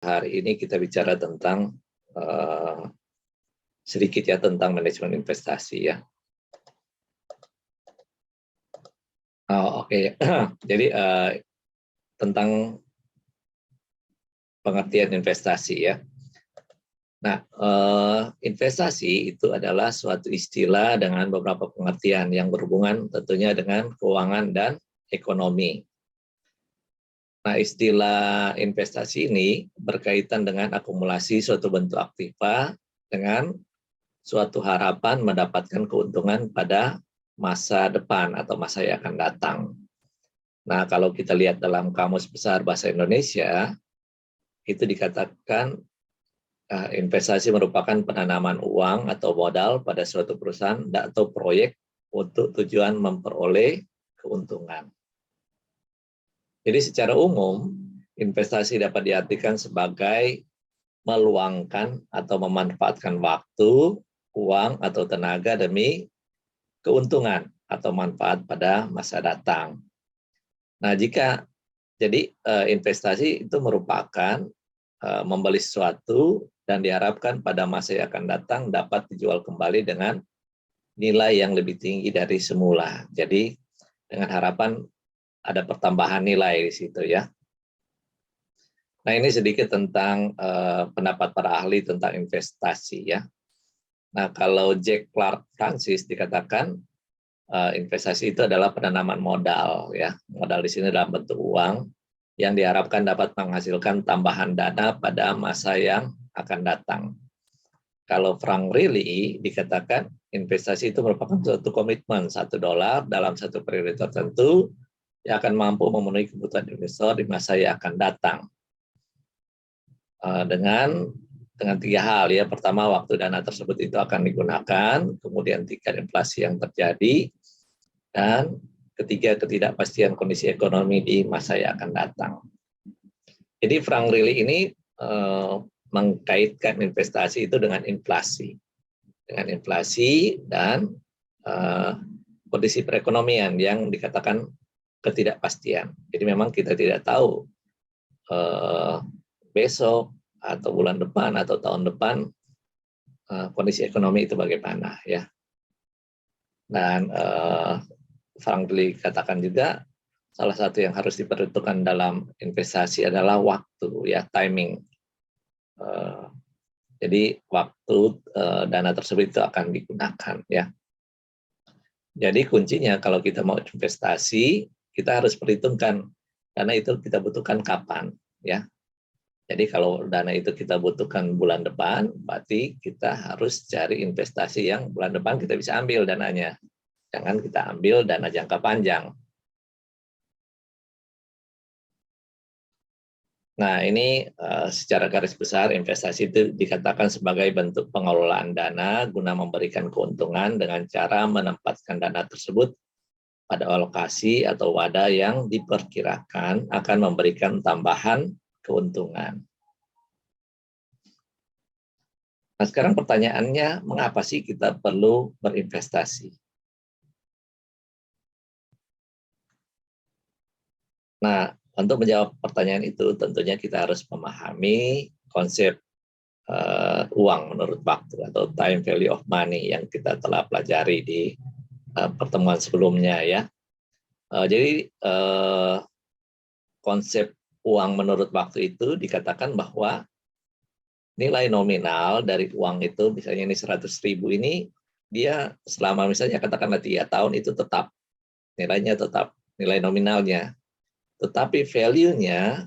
Hari ini kita bicara tentang sedikit ya tentang manajemen investasi ya. Oke. Jadi tentang pengertian investasi ya. Nah, investasi itu adalah suatu istilah dengan beberapa pengertian yang berhubungan tentunya dengan keuangan dan ekonomi. Nah, istilah investasi ini berkaitan dengan akumulasi suatu bentuk aktiva dengan suatu harapan mendapatkan keuntungan pada masa depan atau masa yang akan datang. Nah, kalau kita lihat dalam Kamus Besar Bahasa Indonesia, itu dikatakan investasi merupakan penanaman uang atau modal pada suatu perusahaan atau proyek untuk tujuan memperoleh keuntungan. Jadi secara umum, investasi dapat diartikan sebagai meluangkan atau memanfaatkan waktu, uang, atau tenaga demi keuntungan atau manfaat pada masa datang. Nah, jadi investasi itu merupakan membeli sesuatu dan diharapkan pada masa yang akan datang dapat dijual kembali dengan nilai yang lebih tinggi dari semula. Jadi dengan harapan ada pertambahan nilai di situ ya. Nah, ini sedikit tentang pendapat para ahli tentang investasi ya. Nah, kalau Jack Clark Francis dikatakan investasi itu adalah penanaman modal ya. Modal di sini dalam bentuk uang yang diharapkan dapat menghasilkan tambahan dana pada masa yang akan datang. Kalau Frank Riley dikatakan investasi itu merupakan suatu komitmen $1 dalam satu periode tertentu yang akan mampu memenuhi kebutuhan investor di masa yang akan datang. Dengan 3 hal ya. Pertama, waktu dana tersebut itu akan digunakan, kemudian tingkat inflasi yang terjadi, dan ketiga, ketidakpastian kondisi ekonomi di masa yang akan datang. Jadi Frank Riley ini mengkaitkan investasi itu dengan inflasi dan kondisi perekonomian yang dikatakan ketidakpastian. Jadi memang kita tidak tahu besok atau bulan depan atau tahun depan kondisi ekonomi itu bagaimana ya. Dan Frank Riley katakan juga salah satu yang harus diperhitungkan dalam investasi adalah waktu ya, timing. Jadi waktu dana tersebut itu akan digunakan ya. Jadi kuncinya kalau kita mau investasi, kita harus perhitungkan dana itu kita butuhkan kapan ya. Jadi kalau dana itu kita butuhkan bulan depan, berarti kita harus cari investasi yang bulan depan kita bisa ambil dananya. Jangan kita ambil dana jangka panjang. Nah, ini secara garis besar investasi itu dikatakan sebagai bentuk pengelolaan dana guna memberikan keuntungan dengan cara menempatkan dana tersebut pada alokasi atau wadah yang diperkirakan akan memberikan tambahan keuntungan. Nah, sekarang pertanyaannya, mengapa sih kita perlu berinvestasi? Nah, untuk menjawab pertanyaan itu, tentunya kita harus memahami konsep uang menurut waktu atau time value of money yang kita telah pelajari di pertemuan sebelumnya ya. Jadi konsep uang menurut waktu itu dikatakan bahwa nilai nominal dari uang itu, misalnya ini 100.000 ini, dia selama misalnya katakanlah 3 tahun itu tetap, nilainya tetap, nilai nominalnya. Tetapi value-nya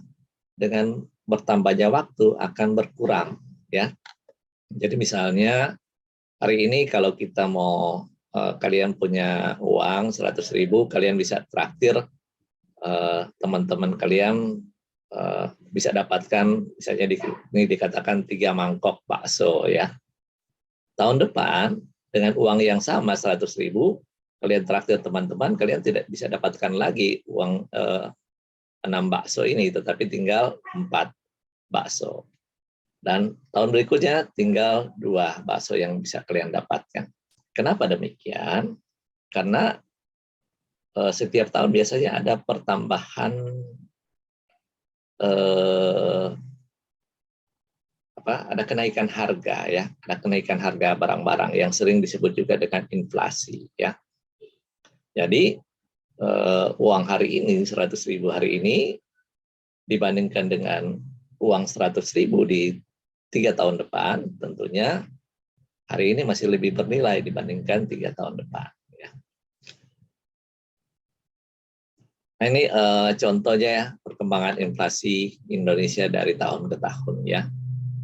dengan bertambahnya waktu akan berkurang. Ya. Jadi misalnya hari ini kalau kita mau, kalian punya uang 100.000, kalian bisa traktir teman-teman kalian bisa dapatkan misalnya ini dikatakan 3 mangkok bakso ya. Tahun depan dengan uang yang sama 100.000 kalian traktir teman-teman, kalian tidak bisa dapatkan lagi uang 6 bakso ini, tetapi tinggal 4 bakso. Dan tahun berikutnya tinggal 2 bakso yang bisa kalian dapatkan. Kenapa demikian? Karena setiap tahun biasanya ada pertambahan ada kenaikan harga ya, ada kenaikan harga barang-barang yang sering disebut juga dengan inflasi ya. Jadi uang hari ini 100.000 hari ini dibandingkan dengan uang 100.000 di 3 tahun depan, tentunya hari ini masih lebih bernilai dibandingkan 3 tahun depan. Ya. Nah ini contohnya ya perkembangan inflasi Indonesia dari tahun ke tahun ya.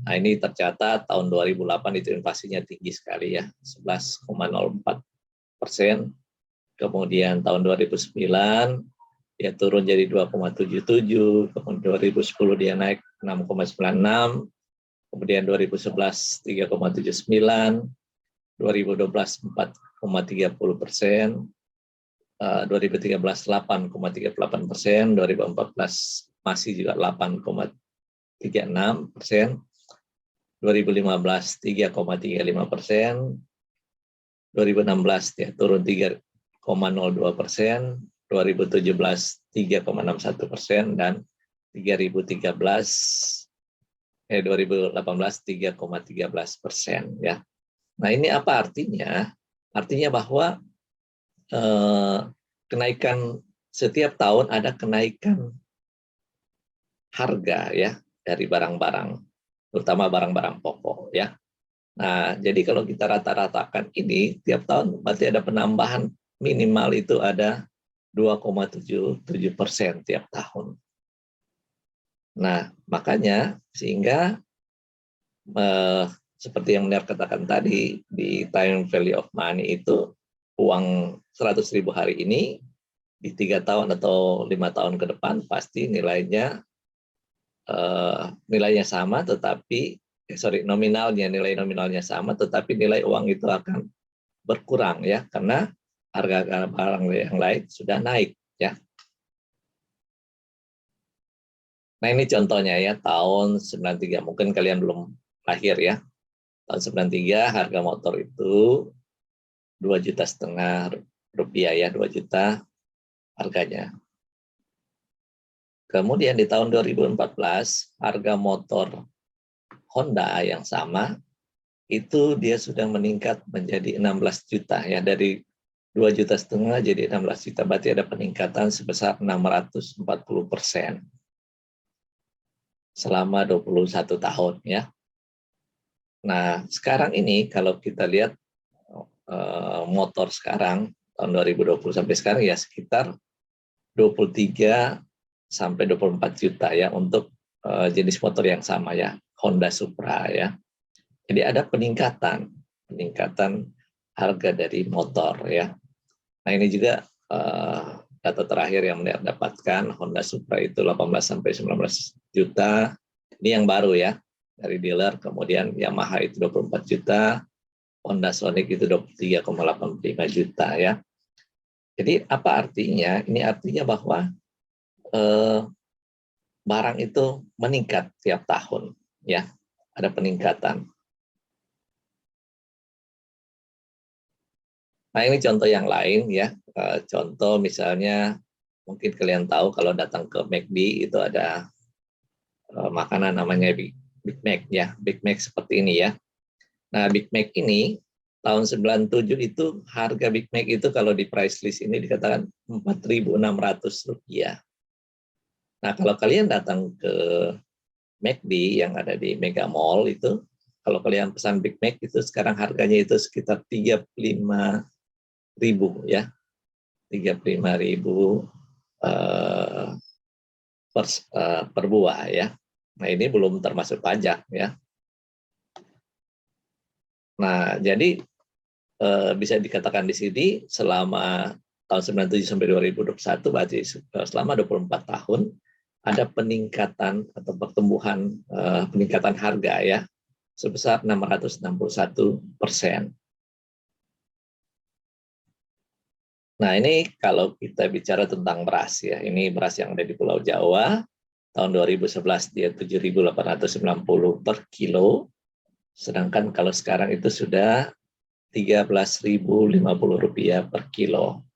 Nah ini tercatat tahun 2008 itu inflasinya tinggi sekali ya, 11,04%. Kemudian tahun 2009 dia turun jadi 2,77, kemudian 2010 dia naik 6,96, kemudian 2011 3,79, 2012 4,30%, 2013 8,38%, 2014 masih juga 8,36%, 2015 3,35%, 2016 ya turun 3,02%, 2017 3,61%, dan 2018 3,13% ya. Nah ini apa artinya? Artinya bahwa kenaikan setiap tahun ada kenaikan harga ya dari barang-barang, terutama barang-barang pokok ya. Nah jadi kalau kita rata-ratakan ini tiap tahun berarti ada penambahan minimal itu ada 2,77% tiap tahun. Nah, makanya sehingga seperti yang Ner katakan tadi, di time value of money itu uang 100.000 hari ini di 3 tahun atau 5 tahun ke depan pasti nilainya sama, tetapi nilai nominalnya sama, tetapi nilai uang itu akan berkurang ya karena harga barang yang lain sudah naik ya. Nah ini contohnya ya tahun 93, mungkin kalian belum lahir ya. Tahun 93 harga motor itu 2,5 juta rupiah ya, 2 juta harganya. Kemudian di tahun 2014 harga motor Honda yang sama itu dia sudah meningkat menjadi 16 juta ya, dari 2,5 juta jadi 16 juta, berarti ada peningkatan sebesar 640% selama 21 tahun ya. Nah, sekarang ini kalau kita lihat motor sekarang tahun 2020 sampai sekarang ya sekitar 23 sampai 24 juta ya untuk jenis motor yang sama ya, Honda Supra ya. Jadi ada peningkatan harga dari motor ya. Nah, ini juga data terakhir yang dapatkan Honda Supra itu 18 sampai 19 juta. Ini yang baru ya dari dealer. Kemudian Yamaha itu 24 juta, Honda Sonic itu 23,85 juta ya. Jadi apa artinya? Ini artinya bahwa barang itu meningkat tiap tahun ya. Ada peningkatan. Nah, ini contoh yang lain ya. Contoh misalnya mungkin kalian tahu kalau datang ke McD itu ada makanan namanya Big Mac ya. Big Mac seperti ini ya. Nah, Big Mac ini tahun 97 itu harga Big Mac itu kalau di price list ini dikatakan Rp4.600. Nah, kalau kalian datang ke McD yang ada di Mega Mall itu, kalau kalian pesan Big Mac itu sekarang harganya itu sekitar 35.000 ya, 35.000 per buah ya. Nah ini belum termasuk pajak ya. Nah jadi bisa dikatakan di sini selama tahun 97 sampai 2021 berarti selama 24 tahun ada peningkatan atau pertumbuhan peningkatan harga ya sebesar 661%. Nah ini kalau kita bicara tentang beras ya, ini beras yang ada di Pulau Jawa, tahun 2011 dia 7.890 per kilo, sedangkan kalau sekarang itu sudah 13.050 rupiah per kilo.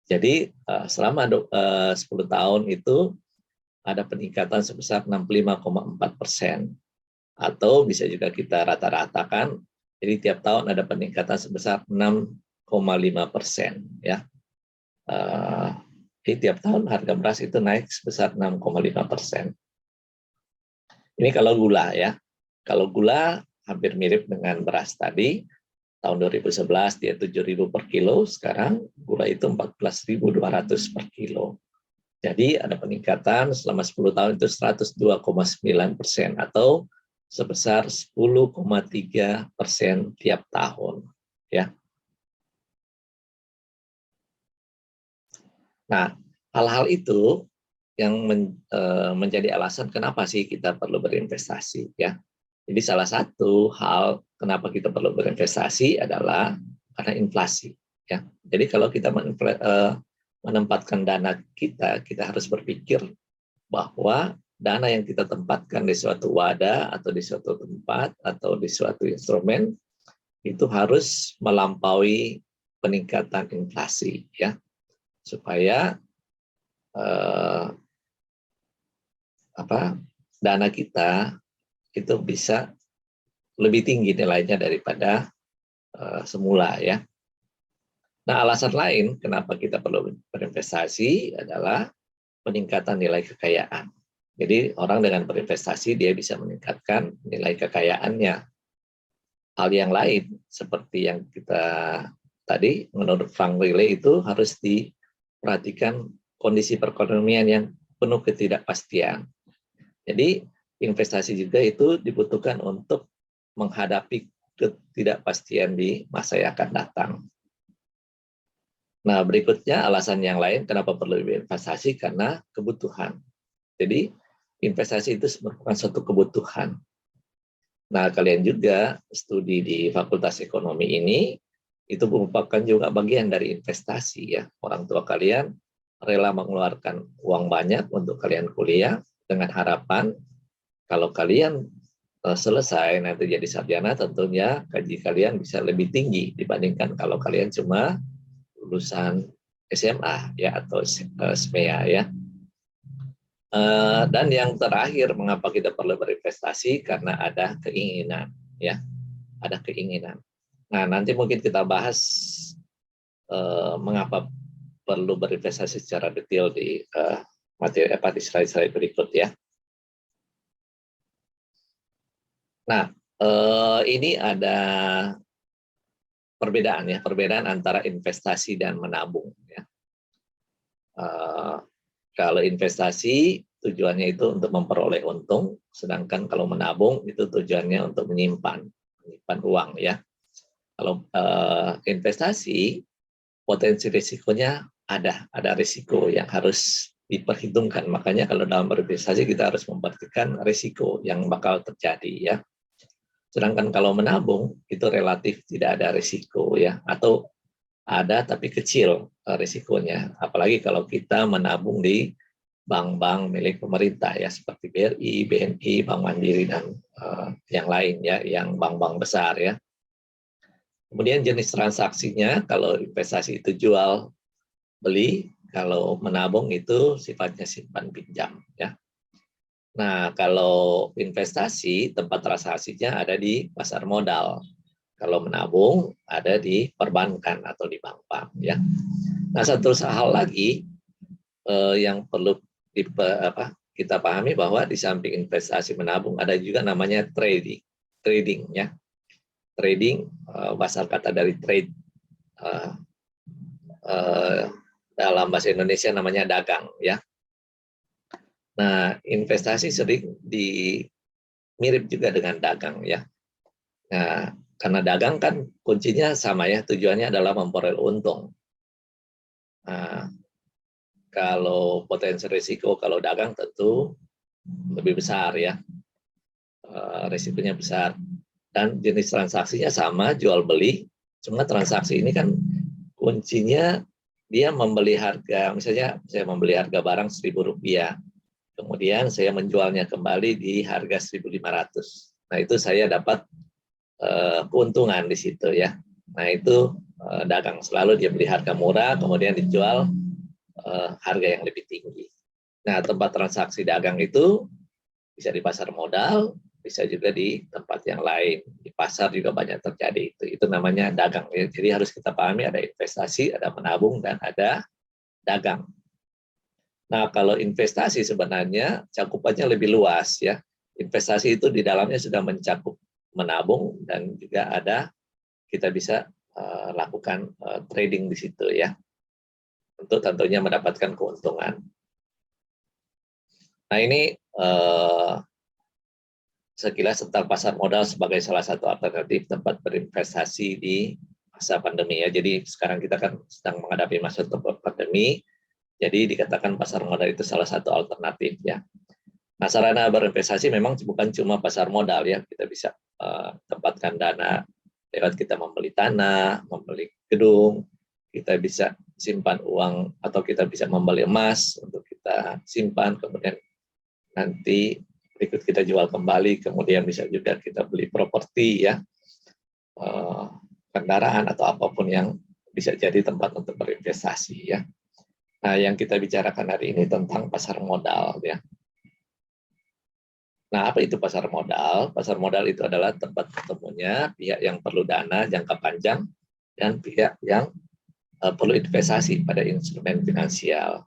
Jadi selama 10 tahun itu ada peningkatan sebesar 65,4%. Atau bisa juga kita rata-ratakan, jadi tiap tahun ada peningkatan sebesar 6,5%, ya. Jadi tiap tahun harga beras itu naik sebesar 6,5%. Ini kalau gula, ya. Kalau gula hampir mirip dengan beras tadi. Tahun 2011 dia 7.000 per kilo, sekarang gula itu 14.200 per kilo. Jadi ada peningkatan selama 10 tahun itu 102,9% atau sebesar 10,3% tiap tahun. Ya. Nah, hal-hal itu yang menjadi alasan kenapa sih kita perlu berinvestasi, ya. Jadi salah satu hal kenapa kita perlu berinvestasi adalah karena inflasi, ya. Jadi kalau kita menempatkan dana kita harus berpikir bahwa dana yang kita tempatkan di suatu wadah atau di suatu tempat atau di suatu instrumen itu harus melampaui peningkatan inflasi, ya, supaya dana kita itu bisa lebih tinggi nilainya daripada semula, ya. Nah, alasan lain kenapa kita perlu berinvestasi adalah peningkatan nilai kekayaan. Jadi orang dengan berinvestasi dia bisa meningkatkan nilai kekayaannya. Hal yang lain seperti yang kita tadi menurut Frank Riley itu harus diperhatikan kondisi perekonomian yang penuh ketidakpastian. Jadi investasi juga itu dibutuhkan untuk menghadapi ketidakpastian di masa yang akan datang. Nah, berikutnya alasan yang lain kenapa perlu investasi, karena kebutuhan. Jadi investasi itu merupakan suatu kebutuhan. Nah, kalian juga studi di Fakultas Ekonomi ini itu merupakan juga bagian dari investasi, ya. Orang tua kalian rela mengeluarkan uang banyak untuk kalian kuliah dengan harapan kalau kalian selesai nanti jadi sarjana, tentunya gaji kalian bisa lebih tinggi dibandingkan kalau kalian cuma lulusan SMA, ya, atau SMEA, ya. Dan yang terakhir mengapa kita perlu berinvestasi, karena ada keinginan, ya, ada keinginan. Nah, nanti mungkin kita bahas mengapa perlu berinvestasi secara detail di materi di slide-slide berikut, ya. Nah, ini ada perbedaan antara investasi dan menabung, ya. Kalau investasi tujuannya itu untuk memperoleh untung, sedangkan kalau menabung itu tujuannya untuk menyimpan uang, ya. Kalau investasi potensi risikonya ada risiko yang harus diperhitungkan. Makanya kalau dalam berinvestasi kita harus memperhatikan risiko yang bakal terjadi, ya. Sedangkan kalau menabung itu relatif tidak ada risiko, ya, atau ada tapi kecil risikonya. Apalagi kalau kita menabung di bank-bank milik pemerintah, ya, seperti BRI, BNI, Bank Mandiri dan yang lain, ya, yang bank-bank besar, ya. Kemudian jenis transaksinya, kalau investasi itu jual beli, kalau menabung itu sifatnya simpan pinjam, ya. Nah, kalau investasi tempat transaksinya ada di pasar modal. Kalau menabung ada di perbankan atau di bank-bank, ya. Nah, satu hal lagi yang perlu kita pahami bahwa di samping investasi menabung ada juga namanya trading, ya. Trading asal kata dari trade, dalam bahasa Indonesia namanya dagang, ya. Nah, investasi sering mirip juga dengan dagang, ya. Nah, karena dagang kan kuncinya sama, ya, tujuannya adalah memperoleh untung. Nah, kalau potensi risiko kalau dagang tentu lebih besar, ya, risikonya besar. Dan jenis transaksinya sama, jual beli. Cuma transaksi ini kan kuncinya dia membeli harga, misalnya saya membeli harga barang Rp1.000, kemudian saya menjualnya kembali di harga 1.500. Nah, itu saya dapat keuntungan di situ, ya. Nah, itu dagang, selalu dia beli harga murah kemudian dijual harga yang lebih tinggi. Nah, tempat transaksi dagang itu bisa di pasar modal, bisa juga di tempat yang lain, di pasar juga banyak terjadi itu namanya dagang ya. Jadi harus kita pahami ada investasi, ada menabung dan ada dagang. Nah, kalau investasi sebenarnya cakupannya lebih luas ya. Investasi itu di dalamnya sudah mencakup menabung dan juga ada kita bisa lakukan trading di situ ya. Untuk tentunya mendapatkan keuntungan. Nah, ini sekilas tentang pasar modal sebagai salah satu alternatif tempat berinvestasi di masa pandemi ya. Jadi sekarang kita kan sedang menghadapi masa pandemi, jadi dikatakan pasar modal itu salah satu alternatif ya. Nah, sarana berinvestasi memang bukan cuma pasar modal ya, kita bisa tempatkan dana lewat kita membeli tanah, membeli gedung, kita bisa simpan uang atau kita bisa membeli emas untuk kita simpan, kemudian nanti berikut kita jual kembali, kemudian bisa juga kita beli properti ya, kendaraan atau apapun yang bisa jadi tempat untuk berinvestasi ya. Nah, yang kita bicarakan hari ini tentang pasar modal ya. Nah, apa itu pasar modal? Pasar modal itu adalah tempat ketemunya pihak yang perlu dana jangka panjang dan pihak yang perlu investasi pada instrumen finansial.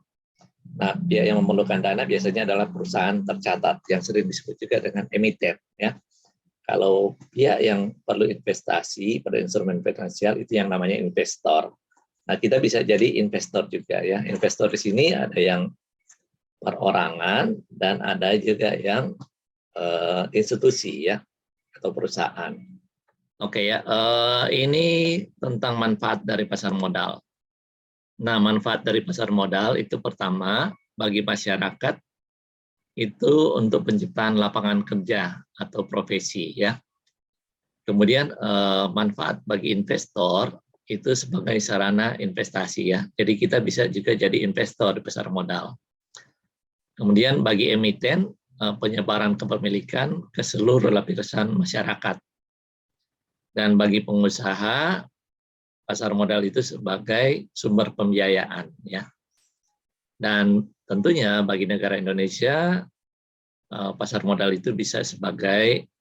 Nah, pihak yang memerlukan dana biasanya adalah perusahaan tercatat yang sering disebut juga dengan emiten ya. Kalau pihak yang perlu investasi pada instrumen finansial itu yang namanya investor. Nah, kita bisa jadi investor juga ya. Investor di sini ada yang perorangan dan ada juga yang institusi ya atau perusahaan. Oke ya, ini tentang manfaat dari pasar modal. Nah, manfaat dari pasar modal itu pertama bagi masyarakat itu untuk penciptaan lapangan kerja atau profesi ya. Kemudian manfaat bagi investor itu sebagai sarana investasi ya. Jadi kita bisa juga jadi investor di pasar modal. Kemudian bagi emiten penyebaran kepemilikan ke seluruh lapisan masyarakat. Dan bagi pengusaha pasar modal itu sebagai sumber pembiayaan ya. Dan tentunya bagi negara Indonesia pasar modal itu bisa sebagai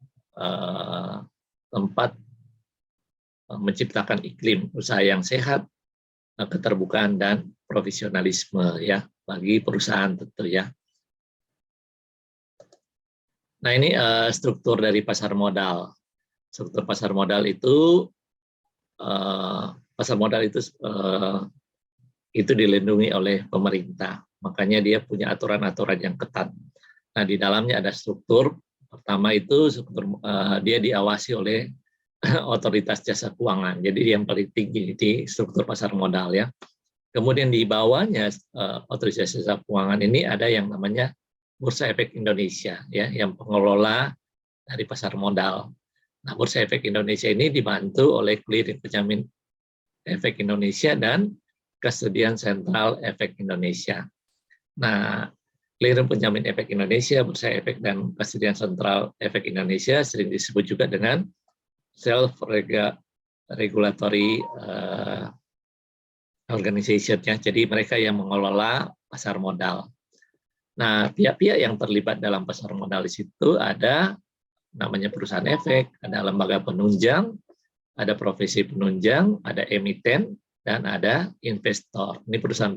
tempat menciptakan iklim usaha yang sehat, keterbukaan dan profesionalisme ya bagi perusahaan tentu ya. Nah, ini struktur dari pasar modal. Struktur pasar modal itu dilindungi oleh pemerintah. Makanya dia punya aturan-aturan yang ketat. Nah, di dalamnya ada struktur. Pertama itu struktur dia diawasi oleh otoritas jasa keuangan. Jadi yang paling tinggi di struktur pasar modal ya. Kemudian di bawahnya otoritas jasa keuangan ini ada yang namanya Bursa Efek Indonesia ya, yang pengelola dari pasar modal. Nah, Bursa Efek Indonesia ini dibantu oleh Clearing Penjamin Efek Indonesia dan Kustodian Sentral Efek Indonesia. Nah, Clearing Penjamin Efek Indonesia, Bursa Efek dan Kustodian Sentral Efek Indonesia sering disebut juga dengan self-regulatory organization ya. Jadi mereka yang mengelola pasar modal. Nah, pihak-pihak yang terlibat dalam pasar modal di situ ada namanya perusahaan efek, ada lembaga penunjang, ada profesi penunjang, ada emiten, dan ada investor. Ini perusahaan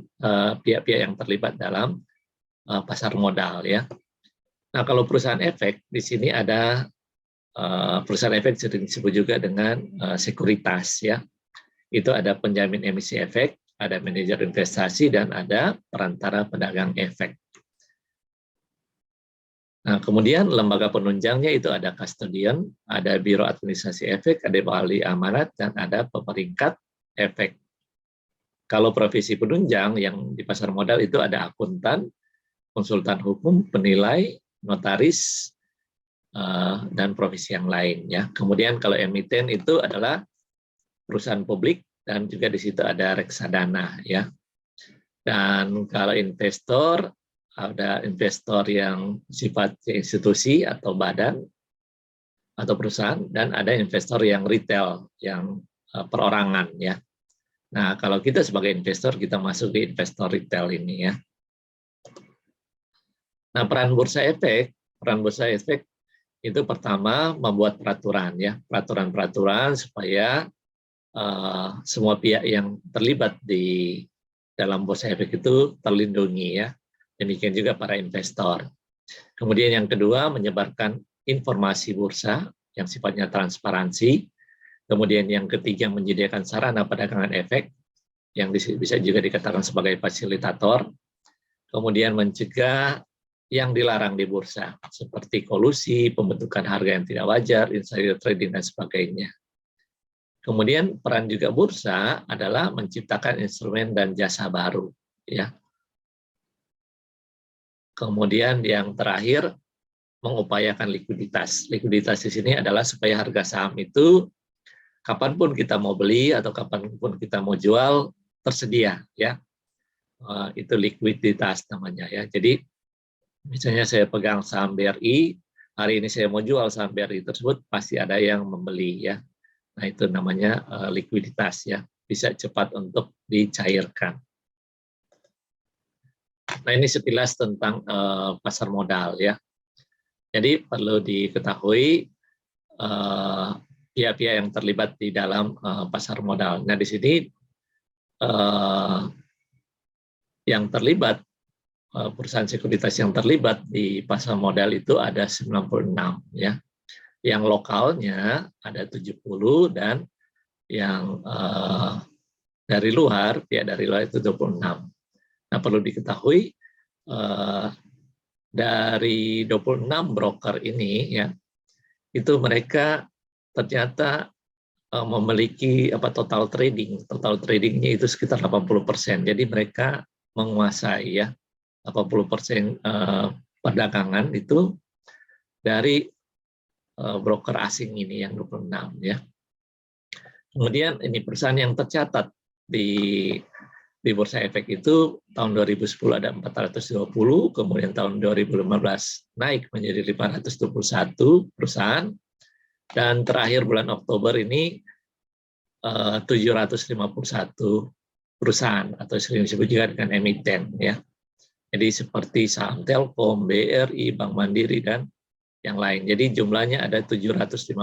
pihak-pihak yang terlibat dalam pasar modal ya. Nah, kalau perusahaan efek di sini ada perusahaan efek sering disebut juga dengan sekuritas ya. Itu ada penjamin emisi efek, ada manajer investasi, dan ada perantara pedagang efek. Nah, kemudian lembaga penunjangnya itu ada custodian, ada biro administrasi efek, ada wali amanat, dan ada pemeringkat efek. Kalau profesi penunjang yang di pasar modal itu ada akuntan, konsultan hukum, penilai, notaris, dan profesi yang lain ya. Kemudian kalau emiten itu adalah perusahaan publik dan juga di situ ada reksadana ya. Dan kalau investor ada investor yang sifat institusi atau badan atau perusahaan, dan ada investor yang retail yang perorangan ya. Nah, kalau kita sebagai investor kita masuk di investor retail ini ya. Nah, peran bursa efek itu pertama membuat peraturan ya, peraturan-peraturan supaya semua pihak yang terlibat di dalam bursa efek itu terlindungi ya. Demikian juga para investor. Kemudian yang kedua, menyebarkan informasi bursa yang sifatnya transparansi. Kemudian yang ketiga, menyediakan sarana perdagangan efek yang bisa juga dikatakan sebagai fasilitator. Kemudian mencegah yang dilarang di bursa, seperti kolusi, pembentukan harga yang tidak wajar, insider trading, dan sebagainya. Kemudian peran juga bursa adalah menciptakan instrumen dan jasa baru. Ya. Kemudian yang terakhir, mengupayakan likuiditas. Likuiditas di sini adalah supaya harga saham itu kapanpun kita mau beli atau kapanpun kita mau jual tersedia. Ya. Itu likuiditas namanya. Ya. Jadi misalnya saya pegang saham BRI, hari ini saya mau jual saham BRI tersebut, pasti ada yang membeli. Ya. Nah, itu namanya likuiditas ya, bisa cepat untuk dicairkan. Nah, ini sekilas tentang pasar modal ya. Jadi perlu diketahui pihak-pihak yang terlibat di dalam pasar modal. Nah, di sini yang terlibat, perusahaan sekuritas yang terlibat di pasar modal itu ada 96 ya. Yang lokalnya ada 70 dan yang dari luar, pihak dari luar itu 26. Nah, perlu diketahui dari 26 broker ini ya, itu mereka ternyata memiliki total trading. Total tradingnya itu sekitar 80%. Jadi mereka menguasai ya 80% perdagangan itu dari broker asing ini yang 26 ya. Kemudian ini perusahaan yang tercatat di Bursa Efek itu tahun 2010 ada 420, kemudian tahun 2015 naik menjadi 521 perusahaan, dan terakhir bulan Oktober ini 751 perusahaan atau sering disebut juga dengan emiten ya. Jadi seperti saham Telkom, BRI, Bank Mandiri dan yang lain. Jadi jumlahnya ada 751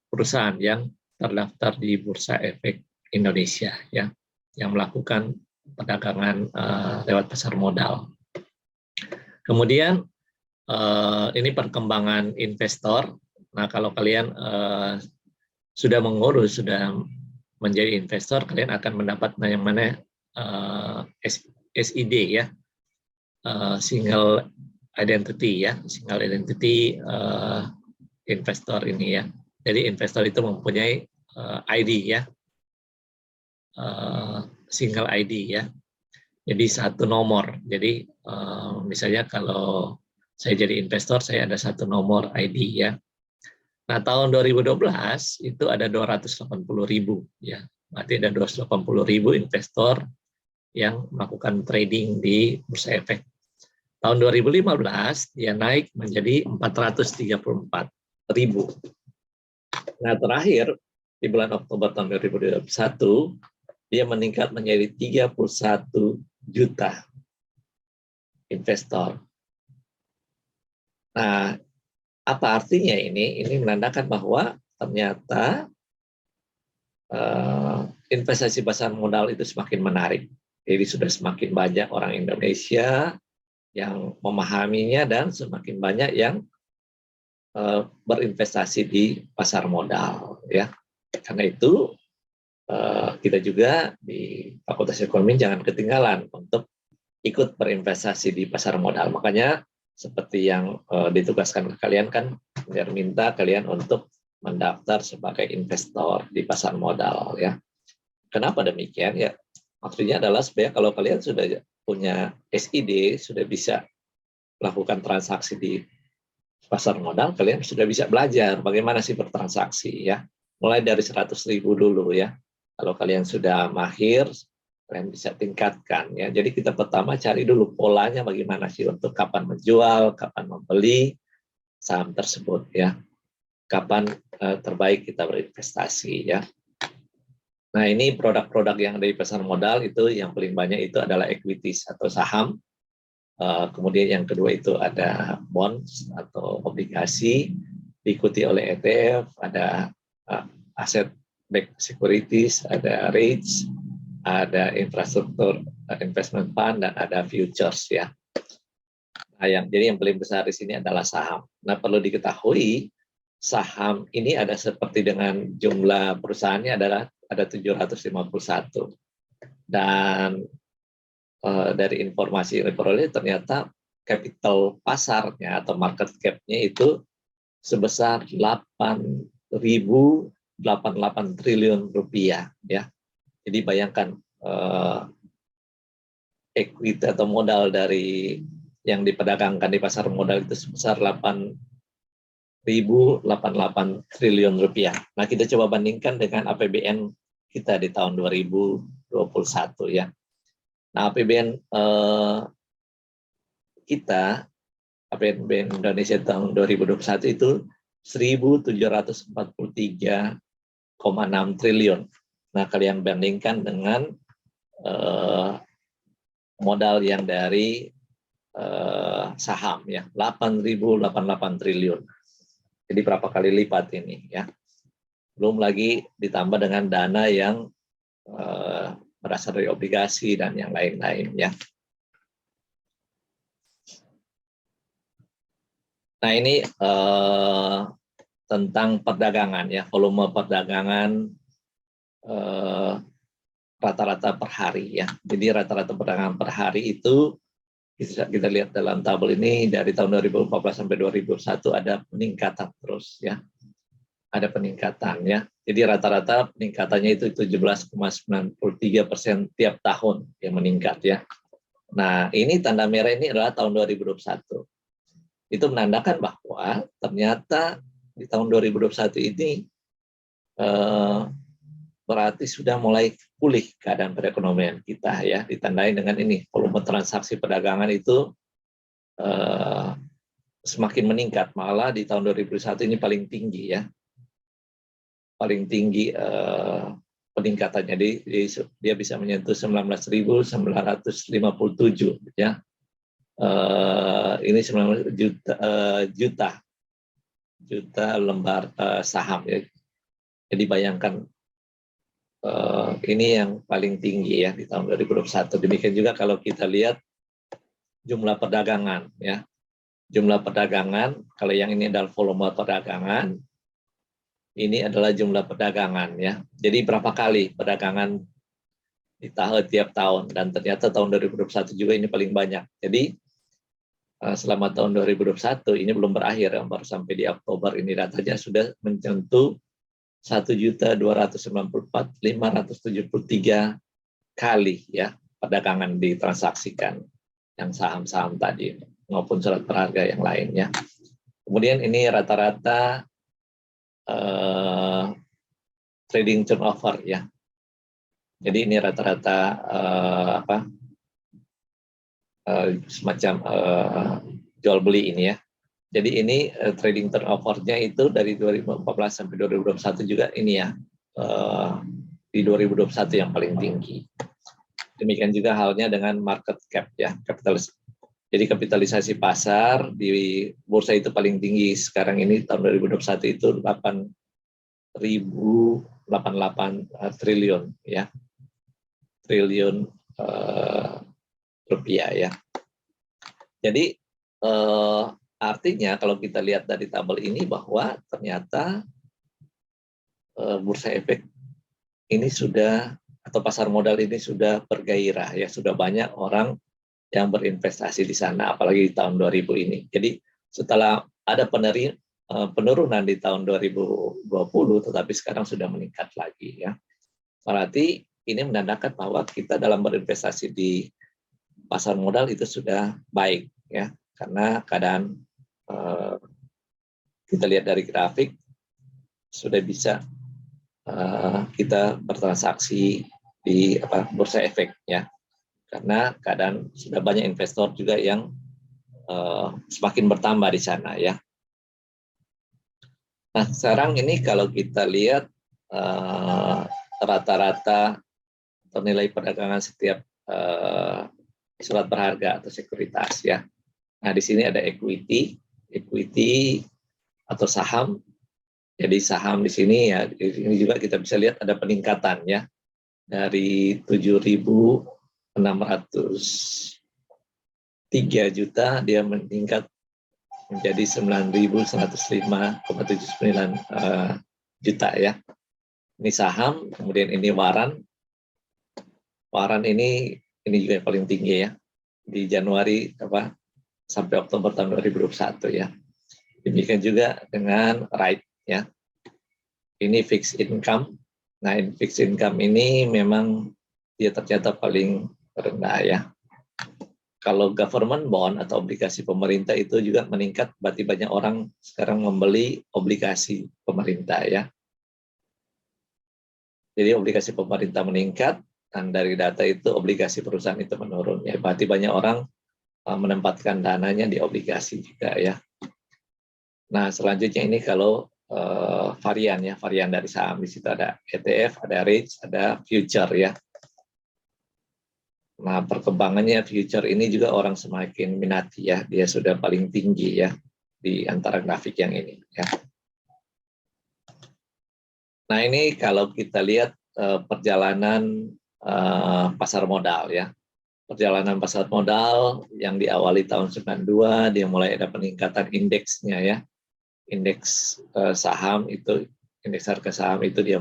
perusahaan yang terdaftar di Bursa Efek Indonesia ya, yang melakukan perdagangan lewat pasar modal. Kemudian ini perkembangan investor. Nah, kalau kalian sudah mengurus, sudah menjadi investor, kalian akan mendapat yang mana SID ya, single identity ya, single identity investor ini ya. Jadi investor itu mempunyai ID ya, single ID ya. Jadi satu nomor. Jadi misalnya kalau saya jadi investor, saya ada satu nomor ID ya. Nah, tahun 2012 itu ada 280.000 ya. Berarti ada 280.000 investor yang melakukan trading di Bursa Efek. Tahun 2015 dia naik menjadi 434.000. Nah, terakhir di bulan Oktober tahun 2021 dia meningkat menjadi 31 juta investor. Nah, apa artinya ini? Ini menandakan bahwa ternyata investasi pasar modal itu semakin menarik. Jadi sudah semakin banyak orang Indonesia yang memahaminya dan semakin banyak yang berinvestasi di pasar modal ya. Karena itu kita juga di Fakultas Ekonomi jangan ketinggalan untuk ikut berinvestasi di pasar modal. Makanya seperti yang ditugaskan ke kalian kan, biar minta kalian untuk mendaftar sebagai investor di pasar modal ya. Kenapa demikian ya? Maksudnya adalah supaya kalau kalian sudah punya SID, sudah bisa melakukan transaksi di pasar modal, kalian sudah bisa belajar bagaimana sih bertransaksi ya. Mulai dari 100.000 dulu ya. Kalau kalian sudah mahir, kalian bisa tingkatkan ya. Jadi kita pertama cari dulu polanya bagaimana sih untuk kapan menjual, kapan membeli saham tersebut ya. Kapan terbaik kita berinvestasi ya. Nah, ini produk-produk yang dari pasar modal itu yang paling banyak itu adalah equities atau saham. Kemudian yang kedua itu ada bonds atau obligasi, diikuti oleh ETF, ada aset backed securities, ada REITs, ada infrastruktur investment fund, dan ada futures ya. Nah, jadi yang paling besar di sini adalah saham. Nah, perlu diketahui saham ini ada seperti dengan jumlah perusahaannya adalah ada 751. Dan dari informasi yang diperoleh ternyata capital pasarnya atau market cap-nya itu sebesar 8.088 triliun rupiah ya. Jadi bayangkan equity atau modal dari yang diperdagangkan di pasar modal itu sebesar 8.088 triliun rupiah. Nah, kita coba bandingkan dengan APBN kita di tahun 2021 ya. Nah, APBN kita, APBN Indonesia tahun 2021 itu 1.743,6 triliun. Nah, kalian bandingkan dengan modal yang dari saham ya, 8.088 triliun. Jadi berapa kali lipat ini ya. Belum lagi ditambah dengan dana yang berasal dari obligasi dan yang lain-lain ya. Nah, ini tentang perdagangan ya, volume perdagangan rata-rata per hari ya. Jadi rata-rata perdagangan per hari itu kita lihat dalam tabel ini dari tahun 2014 sampai 2001 ada peningkatan terus ya. Ada peningkatan ya. Jadi rata-rata peningkatannya itu 17,93% tiap tahun yang meningkat ya. Nah, ini tanda merah ini adalah tahun 2021. Itu menandakan bahwa ternyata di tahun 2021 ini berarti sudah mulai pulih keadaan perekonomian kita ya, ditandai dengan ini volume transaksi perdagangan itu semakin meningkat, malah di tahun 2021 ini paling tinggi ya, paling tinggi peningkatannya, dia bisa menyentuh 19.957 ya. Ini 19 juta lembar saham ya. Jadi bayangkan ini yang paling tinggi ya di tahun 2021. Demikian juga kalau kita lihat jumlah perdagangan ya. Jumlah perdagangan, kalau yang ini adalah volume perdagangan, ini adalah jumlah perdagangan ya. Jadi berapa kali perdagangan di tiap tahun, dan ternyata tahun 2021 juga ini paling banyak. Jadi selama tahun 2021 ini belum berakhir, baru sampai di Oktober ini datanya sudah menyentuh 1.294.573 kali ya perdagangan ditransaksikan yang saham-saham tadi maupun surat berharga yang lainnya. Kemudian ini rata-rata trading turnover ya. Jadi ini rata-rata semacam jual beli ini ya. Jadi ini trading turnover-nya itu dari 2014 sampai 2021 juga ini ya, di 2021 yang paling tinggi. Demikian juga halnya dengan market cap ya, jadi kapitalisasi pasar di bursa itu paling tinggi sekarang ini tahun 2021 itu 8.088 triliun ya, triliun rupiah ya. Jadi artinya kalau kita lihat dari tabel ini bahwa ternyata bursa efek ini sudah, atau pasar modal ini sudah bergairah ya, sudah banyak orang yang berinvestasi di sana, apalagi di tahun 2000 ini. Jadi setelah ada penurunan di tahun 2020, tetapi sekarang sudah meningkat lagi ya. Berarti ini menandakan bahwa kita dalam berinvestasi di pasar modal itu sudah baik ya, karena keadaan kita lihat dari grafik sudah bisa kita bertransaksi di bursa efek ya, karena keadaan sudah banyak investor juga yang semakin bertambah di sana ya. Nah, sekarang ini kalau kita lihat rata-rata atau nilai perdagangan setiap surat berharga atau sekuritas ya. Nah, di sini ada equity atau saham. Jadi saham di sini ya, ini juga kita bisa lihat ada peningkatan ya, dari 7.603 juta dia meningkat menjadi 9.105,79 juta ya. Ini saham, kemudian ini waran. Waran ini juga yang paling tinggi ya di Januari sampai Oktober tahun 2021 ya. Demikian juga dengan REIT ya. Ini fixed income. Nah, fixed income ini memang dia ternyata paling rendah ya. Kalau government bond atau obligasi pemerintah itu juga meningkat, berarti banyak orang sekarang membeli obligasi pemerintah ya. Jadi obligasi pemerintah meningkat, dan dari data itu obligasi perusahaan itu menurun ya. Berarti banyak orang menempatkan dananya di obligasi juga ya. Nah, selanjutnya ini kalau varian ya, varian dari saham. Di situ ada ETF, ada REITs, ada future ya. Nah, perkembangannya future ini juga orang semakin minati ya. Dia sudah paling tinggi ya di antara grafik yang ini ya. Nah, ini kalau kita lihat perjalanan pasar modal ya. Perjalanan pasar modal yang diawali tahun 92, dia mulai ada peningkatan indeksnya ya. Indeks saham itu, indeks harga saham itu dia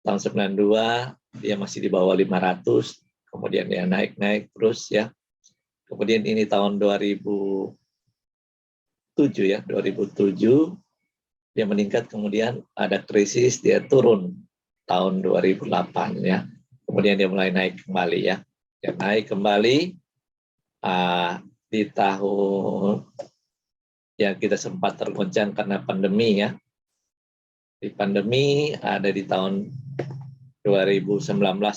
tahun 92 dia masih di bawah 500, kemudian dia naik terus ya. Kemudian ini tahun 2007 ya, 2007 dia meningkat, kemudian ada krisis, dia turun tahun 2008 ya. Kemudian dia mulai naik kembali ya. Dia naik kembali di tahun yang kita sempat tergoncang karena pandemi ya. Di pandemi ada di tahun 2019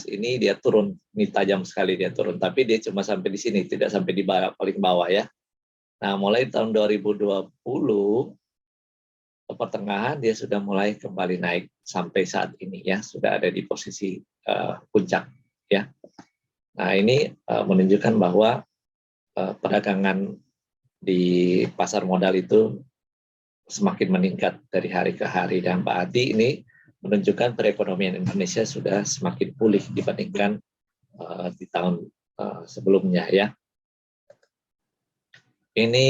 ini dia turun, ini tajam sekali dia turun, tapi dia cuma sampai di sini, tidak sampai di paling bawah ya. Nah, mulai tahun 2020 pertengahan dia sudah mulai kembali naik sampai saat ini ya, sudah ada di posisi puncak ya. Nah, ini menunjukkan bahwa perdagangan di pasar modal itu semakin meningkat dari hari ke hari, dan berarti ini menunjukkan perekonomian Indonesia sudah semakin pulih dibandingkan di tahun sebelumnya ya. Ini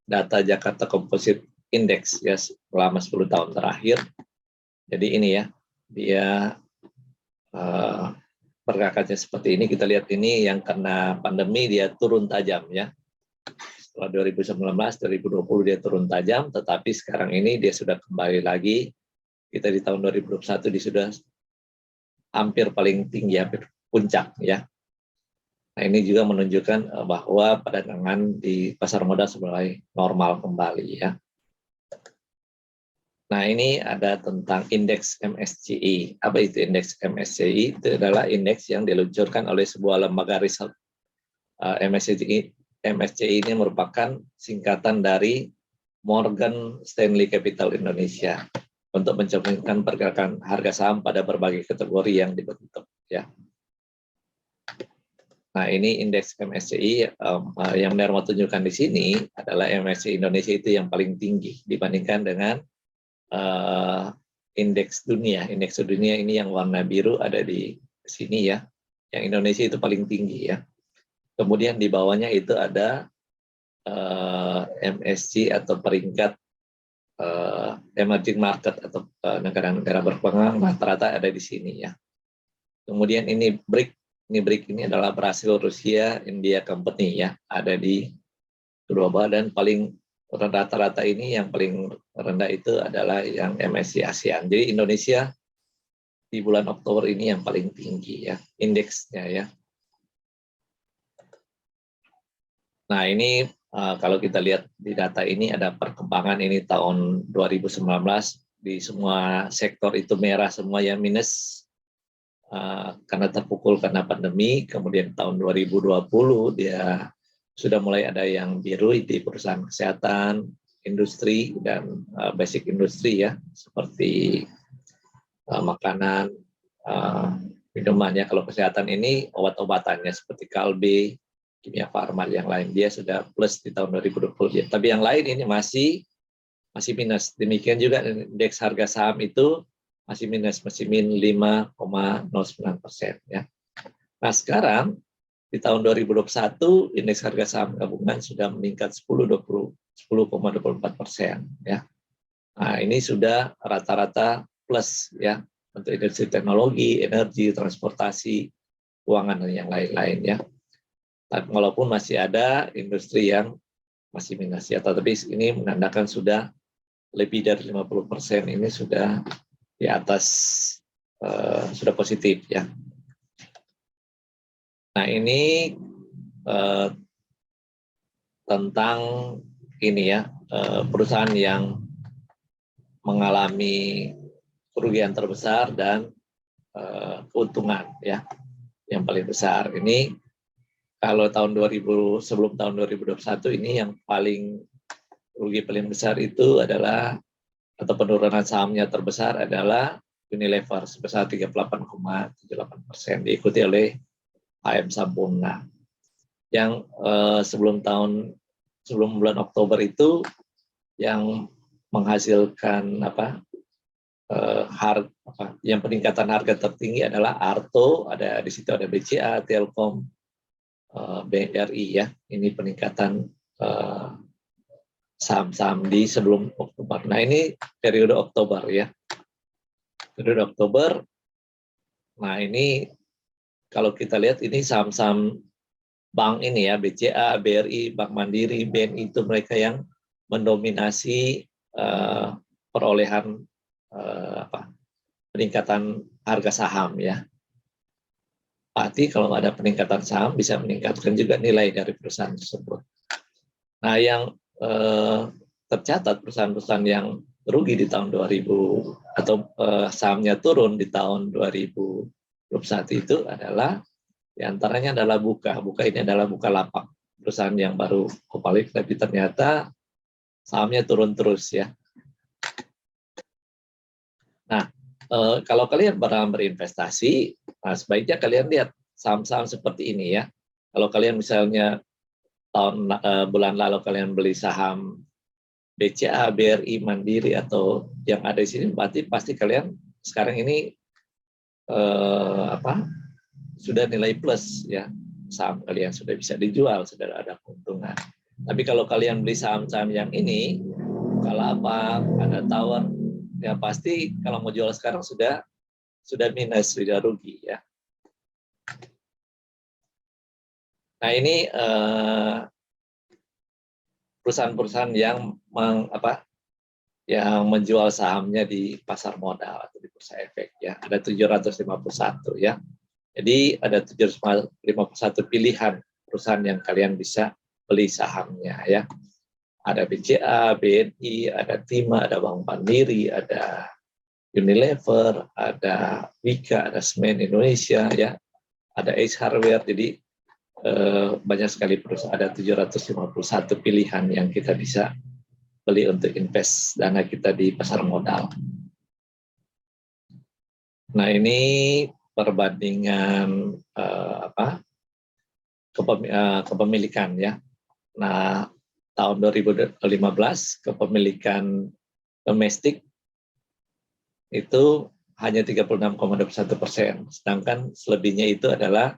data Jakarta Composite Index ya selama 10 tahun terakhir. Jadi ini ya, dia pergerakannya seperti ini. Kita lihat ini yang karena pandemi dia turun tajam ya. Setelah 2019, 2020 dia turun tajam, tetapi sekarang ini dia sudah kembali lagi. Kita di tahun 2021 dia sudah hampir paling tinggi, hampir puncak ya. Nah, ini juga menunjukkan bahwa perdagangan di pasar modal mulai normal kembali ya. Nah, ini ada tentang indeks MSCI. Apa itu indeks MSCI? Itu adalah indeks yang diluncurkan oleh sebuah lembaga riset. MSCI ini merupakan singkatan dari Morgan Stanley Capital Indonesia untuk mencerminkan pergerakan harga saham pada berbagai kategori yang dibentuk ya. Nah, ini indeks MSCI yang Darma tunjukkan di sini adalah MSCI Indonesia itu yang paling tinggi dibandingkan dengan indeks dunia. Indeks dunia ini yang warna biru ada di sini ya. Yang Indonesia itu paling tinggi ya. Kemudian di bawahnya itu ada MSCI atau peringkat emerging market atau negara-negara berkembang, rata-rata ada di sini ya. Kemudian ini BRIC. BRIC ini adalah Brasil, Rusia, India Company ya, ada di kedua bawah, dan paling rata-rata ini yang paling rendah itu adalah yang MSCI ASEAN. Jadi Indonesia di bulan Oktober ini yang paling tinggi ya indeksnya ya. Nah, ini kalau kita lihat di data ini ada perkembangan ini tahun 2019 di semua sektor itu merah semua ya, minus karena terpukul karena pandemi. Kemudian tahun 2020 dia sudah mulai ada yang biru di perusahaan kesehatan, industri, dan basic industri ya, seperti makanan, minumannya. Kalau kesehatan ini obat-obatannya seperti Kalbe, Kimia Farma, yang lain dia sudah plus di tahun 2020. Tapi yang lain ini masih minus. Demikian juga indeks harga saham itu masih minus, masih min 5,09% ya. Nah sekarang di tahun 2021 indeks harga saham gabungan sudah meningkat 10,24% ya. Nah ini sudah rata-rata plus ya untuk industri teknologi, energi, transportasi, keuangan dan yang lain-lain ya. Tapi walaupun masih ada industri yang masih minus ya, tetapi ini menandakan sudah lebih dari 50% ini sudah di atas, sudah positif ya. Nah ini tentang ini ya, perusahaan yang mengalami kerugian terbesar dan keuntungan ya yang paling besar. Ini kalau sebelum tahun 2021 ini yang paling rugi paling besar itu adalah, atau penurunan sahamnya terbesar adalah Unilever sebesar 38,78%, diikuti oleh HM Sampurna. Yang sebelum bulan Oktober itu yang menghasilkan yang peningkatan harga tertinggi adalah Arto, ada di situ ada BCA, Telkom, BRI ya. Ini peningkatan saham-saham di sebelum Oktober. Nah ini periode Oktober ya. Periode Oktober. Nah ini kalau kita lihat ini saham-saham bank ini ya, BCA, BRI, Bank Mandiri, BNI itu mereka yang mendominasi perolehan peningkatan harga saham ya. Berarti kalau ada peningkatan saham bisa meningkatkan juga nilai dari perusahaan tersebut. Nah yang tercatat perusahaan-perusahaan yang rugi di tahun 2000 atau sahamnya turun di tahun 2021 itu adalah diantaranya adalah Buka ini adalah Bukalapak, perusahaan yang baru publik tapi ternyata sahamnya turun terus ya. Nah kalau kalian berinvestasi, nah sebaiknya kalian lihat saham-saham seperti ini ya. Kalau kalian misalnya bulan lalu kalian beli saham BCA, BRI, Mandiri atau yang ada di sini, berarti pasti kalian sekarang ini sudah nilai plus ya, saham kalian sudah bisa dijual, sudah ada keuntungan. Tapi kalau kalian beli saham-saham yang ini, kalau ada tawar, ya pasti kalau mau jual sekarang sudah minus, sudah rugi ya. Nah ini perusahaan-perusahaan yang menjual sahamnya di pasar modal atau di bursa efek ya, ada 751 ya. Jadi ada 751 pilihan perusahaan yang kalian bisa beli sahamnya ya. Ada BCA, BNI, ada Timah, ada Bank Mandiri, ada Unilever, ada Wika, ada Semen Indonesia ya, ada Ace Hardware. Jadi banyak sekali perusahaan, ada 751 pilihan yang kita bisa beli untuk invest dana kita di pasar modal. Nah ini perbandingan kepemilikan ya. Nah tahun 2015 kepemilikan domestik itu hanya 36,21%, sedangkan selebihnya itu adalah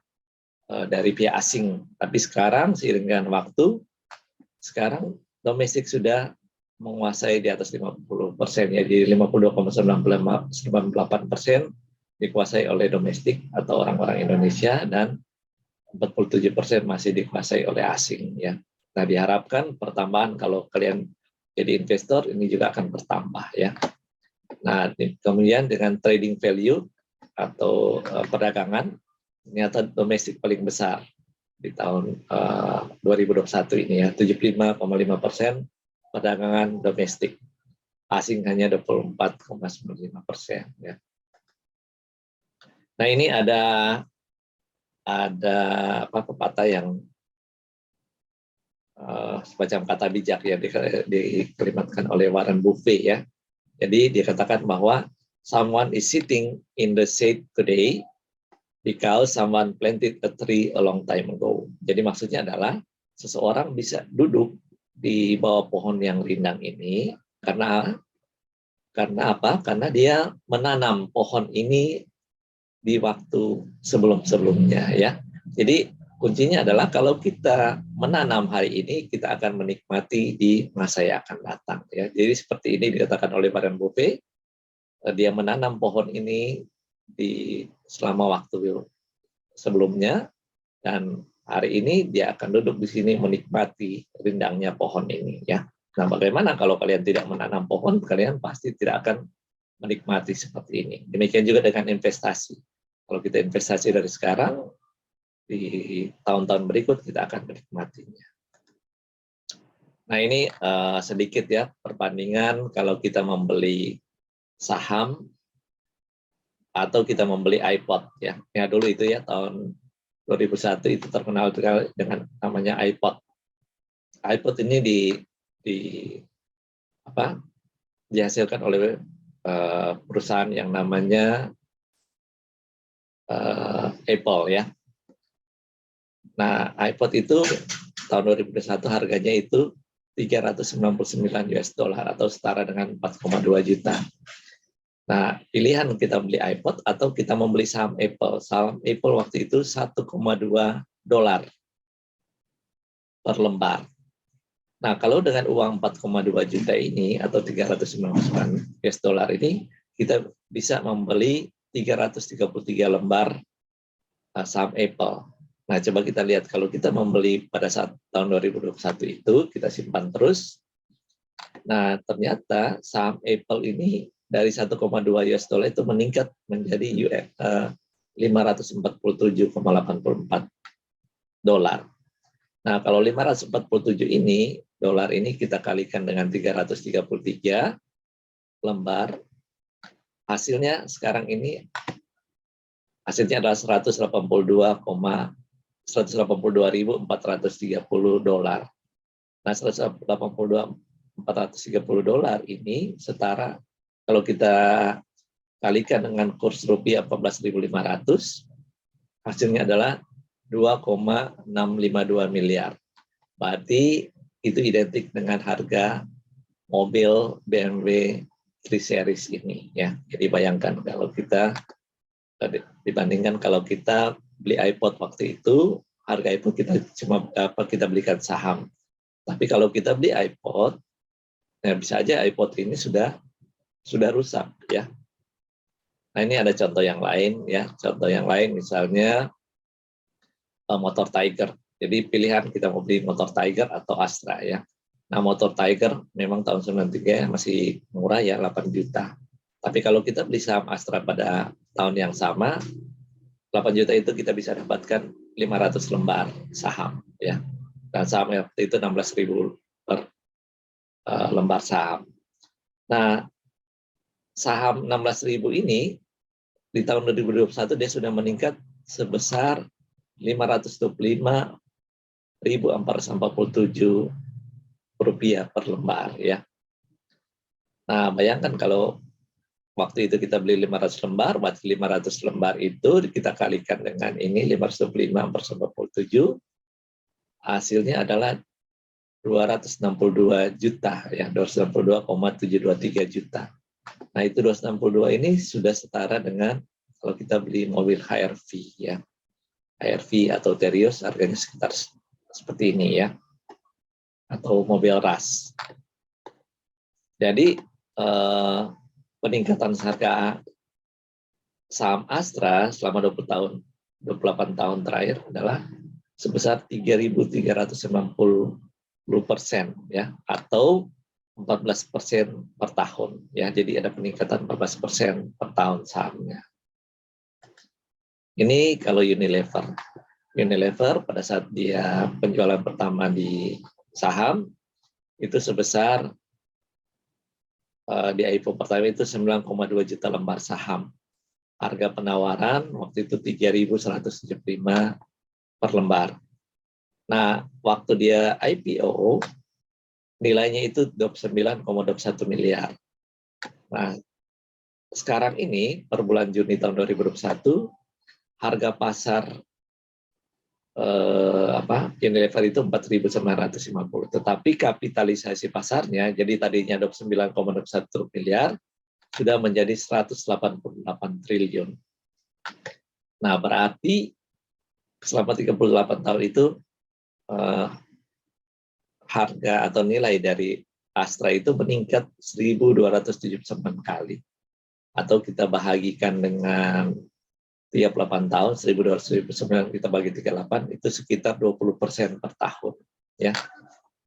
dari pihak asing. Tapi sekarang seiring dengan waktu, sekarang domestik sudah menguasai di atas 50% ya, di 52,98% dikuasai oleh domestik atau orang-orang Indonesia dan 47% masih dikuasai oleh asing ya. Nah diharapkan pertambahan kalau kalian jadi investor ini juga akan bertambah ya. Nah kemudian dengan trading value atau perdagangan, ternyata domestik paling besar di tahun 2021 ini ya, 75,5% perdagangan domestik, asing hanya 24,95% ya. Nah ini ada pepatah yang semacam kata bijak yang dikalimatkan oleh Warren Buffett ya. Jadi dia katakan bahwa someone is sitting in the shade today because someone planted a tree a long time ago. Jadi maksudnya adalah seseorang bisa duduk di bawah pohon yang rindang ini karena apa? Karena dia menanam pohon ini di waktu sebelum-sebelumnya ya. Jadi kuncinya adalah kalau kita menanam hari ini, kita akan menikmati di masa yang akan datang ya. Jadi seperti ini dikatakan oleh Warren Buffett, dia menanam pohon ini selama waktu sebelumnya, dan hari ini dia akan duduk di sini menikmati rindangnya pohon ini ya. Nah, bagaimana kalau kalian tidak menanam pohon, kalian pasti tidak akan menikmati seperti ini. Demikian juga dengan investasi. Kalau kita investasi dari sekarang, di tahun-tahun berikut kita akan menikmatinya. Nah, ini sedikit ya perbandingan kalau kita membeli saham atau kita membeli iPod ya. Ya dulu itu ya tahun 2001 itu terkenal dengan namanya iPod. iPod ini dihasilkan oleh perusahaan yang namanya Apple ya. Nah, iPod itu tahun 2021 harganya itu 399 US dollar atau setara dengan 4,2 juta. Nah, pilihan kita beli iPod atau kita membeli saham Apple. Saham Apple waktu itu 1,2 dolar per lembar. Nah, kalau dengan uang 4,2 juta ini atau 399 US dollar ini, kita bisa membeli 333 lembar saham Apple. Nah, coba kita lihat kalau kita membeli pada saat tahun 2021 itu, kita simpan terus. Nah, ternyata saham Apple ini dari 1,2 US dollar itu meningkat menjadi 547,84 dolar. Nah, kalau 547 ini, dolar ini kita kalikan dengan 333 lembar, hasilnya sekarang ini adalah 182.430 dolar. Nah, 182.430 dolar ini setara kalau kita kalikan dengan kurs rupiah 14.500, hasilnya adalah 2,652 miliar. Berarti itu identik dengan harga mobil BMW 3 Series ini ya. Jadi bayangkan kalau kita dibandingkan kalau kita beli iPod waktu itu, harga iPod kita belikan saham. Tapi kalau kita beli iPod, ya bisa aja iPod ini sudah rusak ya. Nah, ini ada contoh yang lain ya. Contoh yang lain misalnya motor Tiger. Jadi pilihan kita mau beli motor Tiger atau Astra ya. Nah, motor Tiger memang tahun 93 masih murah ya, 8 juta. Tapi kalau kita beli saham Astra pada tahun yang sama, 8 juta itu kita bisa dapatkan 500 lembar saham ya. Dan saham waktu itu 16.000 per lembar saham. Nah, saham 16.000 ini di tahun 2021 dia sudah meningkat sebesar 525.447 rupiah per lembar ya. Nah, bayangkan kalau waktu itu kita beli 500 lembar, berarti 500 lembar itu kita kalikan dengan ini 525/147, hasilnya adalah 262 juta ya, 262,723 juta. Nah, itu 262 ini sudah setara dengan kalau kita beli mobil HR-V ya. HR-V atau Terios harganya sekitar seperti ini ya. Atau mobil RAS. Jadi peningkatan harga saham Astra selama 28 tahun terakhir adalah sebesar 3.390% ya, atau 14% per tahun ya. Jadi ada peningkatan 14% per tahun sahamnya. Ini kalau Unilever. Unilever pada saat dia penjualan pertama di saham itu sebesar di IPO pertama itu 9,2 juta lembar saham. Harga penawaran waktu itu 3.175 per lembar. Nah, waktu dia IPO nilainya itu 29,21 miliar. Nah, sekarang ini per bulan Juni tahun 2021 harga pasar Unilever itu 4.950, tetapi kapitalisasi pasarnya jadi tadinya 29,1 miliar sudah menjadi 188 triliun. Nah, berarti selama 38 tahun itu harga atau nilai dari Astra itu meningkat 1.279 kali. Atau kita bahagikan dengan tiap 8 tahun, 1.279 kita bagi 38, itu sekitar 20% per tahun. Ya.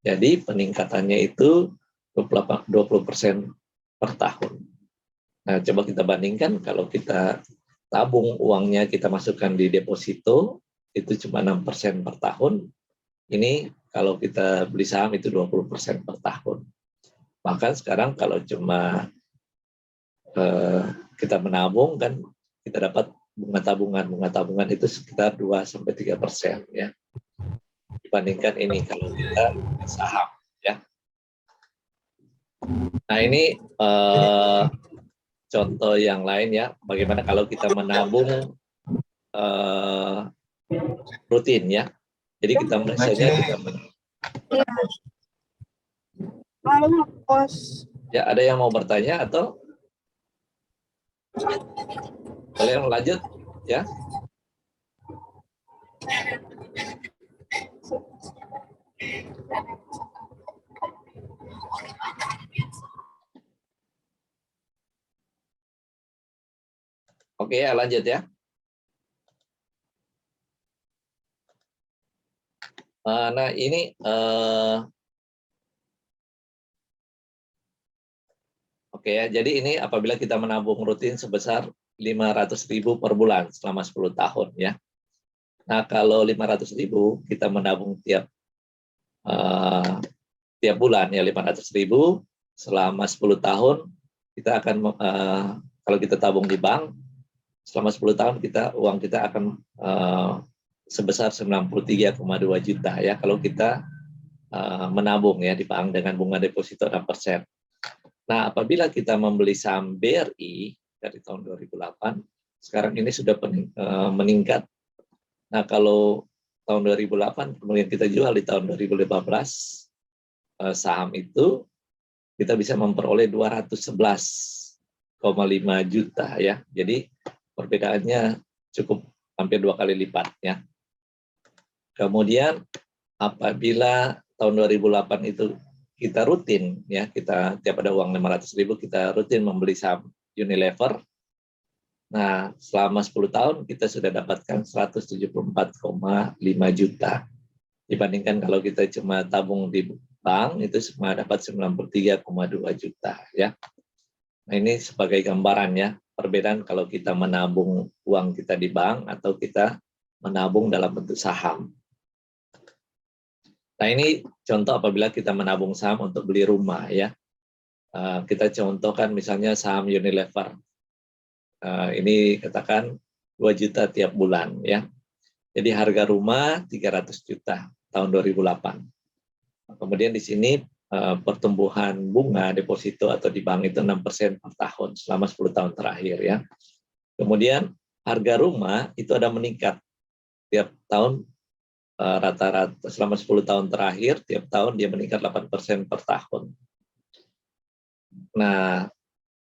Jadi peningkatannya itu 20% per tahun. Nah, coba kita bandingkan kalau kita tabung uangnya kita masukkan di deposito, itu cuma 6% per tahun. Ini kalau kita beli saham itu 20% per tahun. Bahkan sekarang kalau cuma kita menabung kan kita dapat bunga tabungan itu sekitar 2-3% ya, dibandingkan ini kalau kita saham ya. Nah ini contoh yang lain ya, bagaimana kalau kita menabung rutin ya. Jadi kita misalnya ya, ada yang mau bertanya atau boleh lanjut ya? Oke ya, lanjut ya. Nah ini oke ya, jadi ini apabila kita menabung rutin sebesar 500.000 per bulan selama 10 tahun ya. Nah kalau 500.000 kita menabung tiap bulan ya 500.000 selama 10 tahun, kita akan kalau kita tabung di bank selama 10 tahun uang kita akan sebesar 93,2 juta ya kalau kita menabung ya di bank dengan bunga deposito 6%. Nah, apabila kita membeli saham BRI dari tahun 2008, sekarang ini sudah meningkat. Nah, kalau tahun 2008 kemudian kita jual di tahun 2015, saham itu kita bisa memperoleh 211,5 juta ya. Jadi perbedaannya cukup hampir 2 kali lipat ya. Kemudian apabila tahun 2008 itu kita rutin ya, kita tiap ada uang 500.000 kita rutin membeli saham Unilever. Nah, selama 10 tahun kita sudah dapatkan 174,5 juta. Dibandingkan kalau kita cuma tabung di bank itu cuma dapat 93,2 juta ya. Nah, ini sebagai gambaran ya, perbedaan kalau kita menabung uang kita di bank atau kita menabung dalam bentuk saham. Nah ini contoh apabila kita menabung saham untuk beli rumah ya. Kita contohkan misalnya saham Unilever. Ini katakan 2 juta tiap bulan ya. Jadi harga rumah 300 juta tahun 2008. Kemudian di sini pertumbuhan bunga deposito atau di bank itu 6% per tahun selama 10 tahun terakhir ya. Kemudian harga rumah itu ada meningkat tiap tahun. Rata-rata selama 10 tahun terakhir, tiap tahun dia meningkat 8% per tahun. Nah,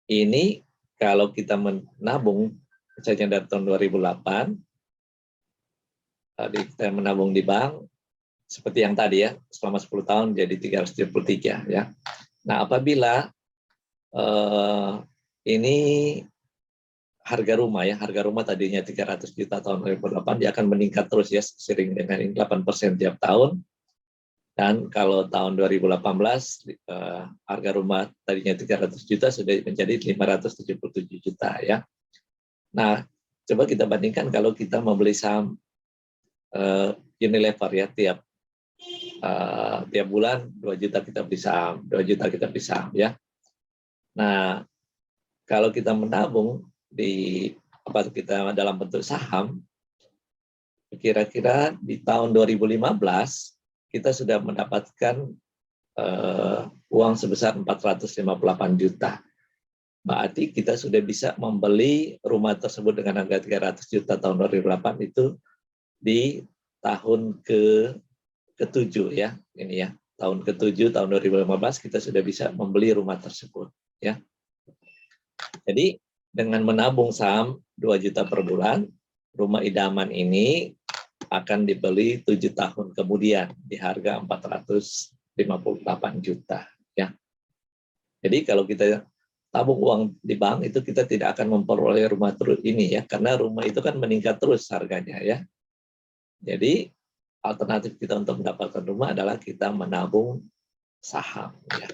ini kalau kita menabung, misalnya dari tahun 2008, tadi kita menabung di bank, seperti yang tadi ya, selama 10 tahun jadi 373 ya. Nah, apabila ini harga rumah ya, harga rumah tadinya 300 juta tahun 2008, dia akan meningkat terus ya, sering dengan ini 8% tiap tahun. Dan kalau tahun 2018, harga rumah tadinya 300 juta sudah menjadi 577 juta ya. Nah, coba kita bandingkan kalau kita membeli saham Unilever ya, tiap bulan 2 juta kita beli saham, 2 juta kita beli saham ya. Nah, kalau kita menabung kita dalam bentuk saham, kira-kira di tahun 2015 kita sudah mendapatkan uang sebesar 458 juta. berarti kita sudah bisa membeli rumah tersebut dengan harga 300 juta tahun 2008 itu di tahun ke-7 ya, ini ya. Tahun ke-7 tahun 2015 kita sudah bisa membeli rumah tersebut ya. Jadi dengan menabung saham 2 juta per bulan, rumah idaman ini akan dibeli 7 tahun kemudian di harga 458 juta ya. Jadi kalau kita tabung uang di bank itu kita tidak akan memperoleh rumah terus ini ya, karena rumah itu kan meningkat terus harganya ya. Jadi alternatif kita untuk mendapatkan rumah adalah kita menabung saham ya.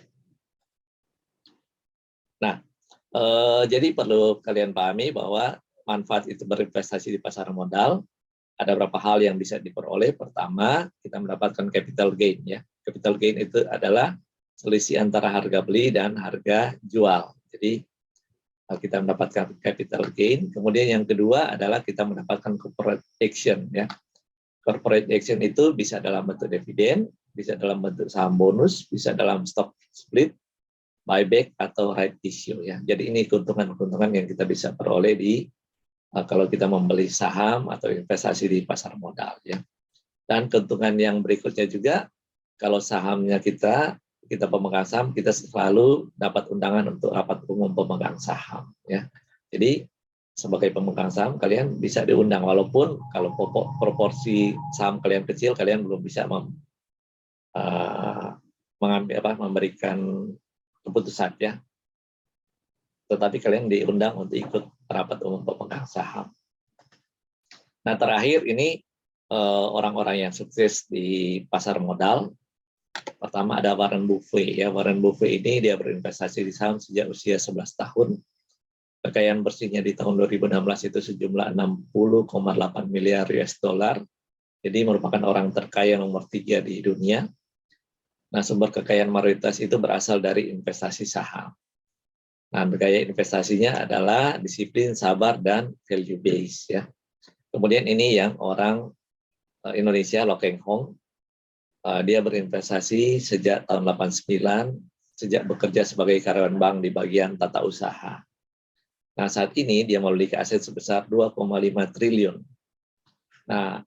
Nah, jadi perlu kalian pahami bahwa manfaat itu berinvestasi di pasar modal. Ada beberapa hal yang bisa diperoleh. Pertama, kita mendapatkan capital gain ya. Capital gain itu adalah selisih antara harga beli dan harga jual. Jadi kita mendapatkan capital gain. Kemudian yang kedua adalah kita mendapatkan corporate action ya. Corporate action itu bisa dalam bentuk dividen, bisa dalam bentuk saham bonus, bisa dalam stock split, buyback atau right issue ya. Jadi ini keuntungan-keuntungan yang kita bisa peroleh di kalau kita membeli saham atau investasi di pasar modal ya. Dan keuntungan yang berikutnya juga, kalau sahamnya kita pemegang saham, kita selalu dapat undangan untuk rapat umum pemegang saham ya. Jadi sebagai pemegang saham kalian bisa diundang, walaupun kalau proporsi saham kalian kecil, kalian belum bisa memberikan keputusan ya. Tetapi kalian diundang untuk ikut rapat umum pemegang saham. Nah terakhir ini orang-orang yang sukses di pasar modal. Pertama ada Warren Buffett ya. Warren Buffett ini dia berinvestasi di saham sejak usia 11 tahun. Kekayaan bersihnya di tahun 2016 itu sejumlah 60,8 miliar US dollar. Jadi merupakan orang terkaya nomor 3 di dunia. Nah sumber kekayaan mayoritas itu berasal dari investasi saham. Nah gaya investasinya adalah disiplin, sabar, dan value base ya. Kemudian ini yang orang Indonesia, Lo Keng Hong, dia berinvestasi sejak tahun 89, sejak bekerja sebagai karyawan bank di bagian tata usaha. Nah saat ini dia memiliki aset sebesar 2,5 triliun. Nah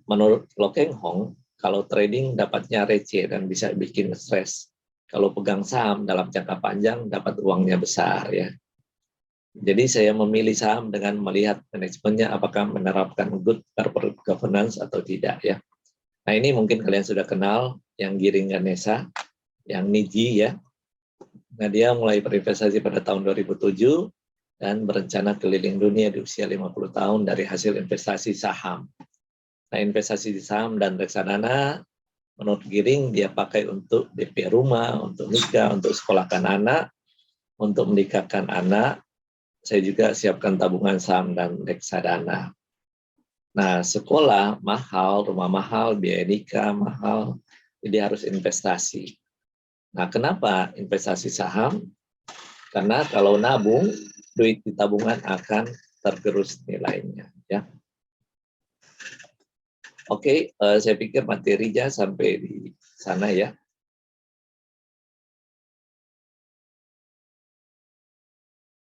menurut Lo Keng Hong, kalau trading dapatnya receh dan bisa bikin stres. Kalau pegang saham dalam jangka panjang dapat uangnya besar ya. Jadi saya memilih saham dengan melihat manajemennya apakah menerapkan good corporate governance atau tidak ya. Nah ini mungkin kalian sudah kenal yang Giring Ganesa, yang Niji ya. Nah dia mulai berinvestasi pada tahun 2007 dan berencana keliling dunia di usia 50 tahun dari hasil investasi saham. Nah investasi di saham dan reksadana menurut Giring dia pakai untuk DP rumah, untuk nikah, untuk sekolahkan anak, untuk menikahkan anak. Saya juga siapkan tabungan saham dan reksadana. Nah, sekolah mahal, rumah mahal, biaya nikah mahal, jadi harus investasi. Nah, kenapa investasi saham? Karena kalau nabung, duit di tabungan akan tergerus nilainya. Ya. Oke, saya pikir materinya sampai di sana ya.